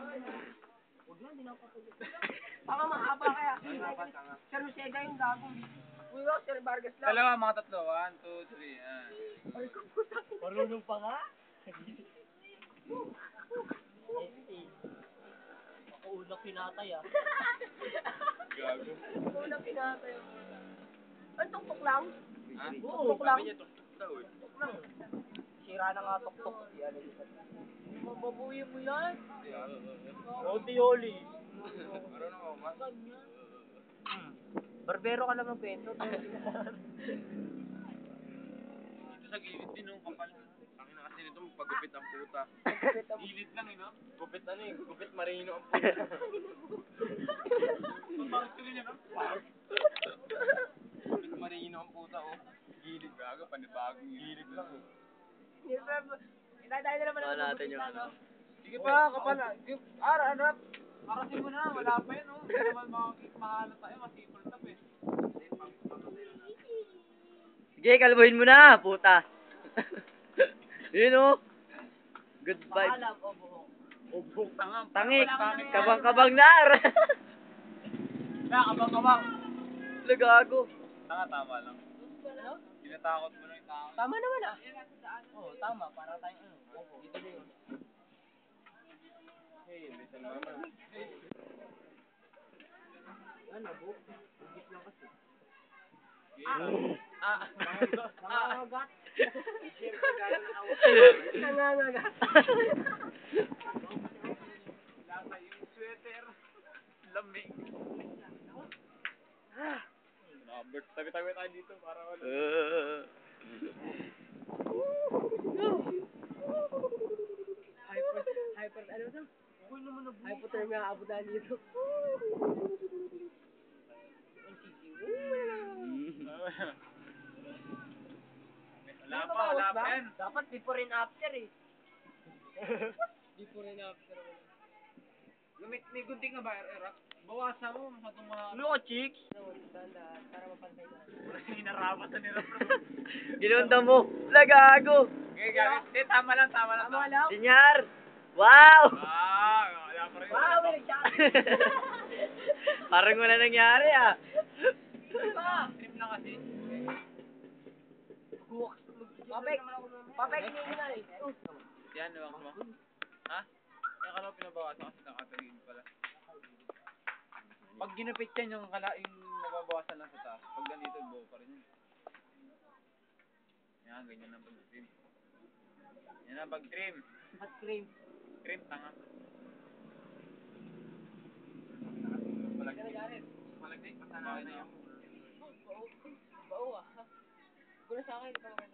Huwag na, hindi na ako patuloy. Baka mahaba kaya. Sir Lucega yung gagong. Uy, Sir Vargas lang. Dalawa, mga tatlo. 1, 2, 3. Ay, kuputak. Marunong pa nga? Ako unang pinatay ah. Gago. Unang pinatay mo. Ay, tuktok lang? Ha? Tuktok lang? Sabi niya, tuktok daw eh. Tuktok lang. Sira na nga tuktok. Yan, mababuhin mo yan. Rodi Oli. Marunong ako, mas. Barbero ka naman, Bento. Dito sa gilid din, no? Kapal. Tangin na kasi nito, magpagupit ang puta. Gilid lang, eh, no? Gupit ano eh. Gupit marino ang puta. Pagpangit ko rin yan, no? Gupit marino ang puta, oh. Gilid. Gago, panibagong gilid lang, eh. Dahil na naman Wala natin yung ano. Sige pa, kapal. Ano? Arasin mo na, wala pa yun, oh. Hindi naman mahalat tayo, masipol tap, eh. Sige, kalbuhin mo na, puta. Yun o. Good vibe. Alam, o buhok. Ubok, tanga. Tangik, Tangik. kabang-kabang nar. Kaya, kabang-kabang. Lagago. Tanga, tama lang. Ano? Tinatakot mo lang yung tao. Tama naman ah. Oo, tama. Para tayong ano. Dito na yun. Hey, listen mama. Ano, buhok? Bugis lang kasi. Nangangagat. Nangangagat. Lasa yung sweater. Lamig. Robert, tabi-tabi tayo dito para wala. Hyper, ano to? Hypothermia abot na dito. Wala pa yan. Dapat before and after eh. Before and after. May gunting nga ba, Erak? Bawasan mo, masyadong mga... Ano ka, chicks? Tandaan, para mapantay na. Hinarapas na nila, bro. Ginunda mo. Lagago. Okay, gamit. Hindi, tama lang. Tama lang. Sinyar. Wow. Wala pa rin. Wow, may nagsabi. Parang wala nangyari ah. Trim lang kasi. Papek niya na eh. Yan, ewan ko ba? Ha? Kaya ka lang pinabawasan kasi nakatagin pala. Pag ginapit yan, yung nababawasan lang sa taas. Pag ganito, buo pa rin yun. Yan, ganyan ang pag-trim. Yan ang pag-trim. Hot cream. Trim, tanga. Malagday, pasanahin na yan. Bao ah. Kung sa akin, ikaw sa akin.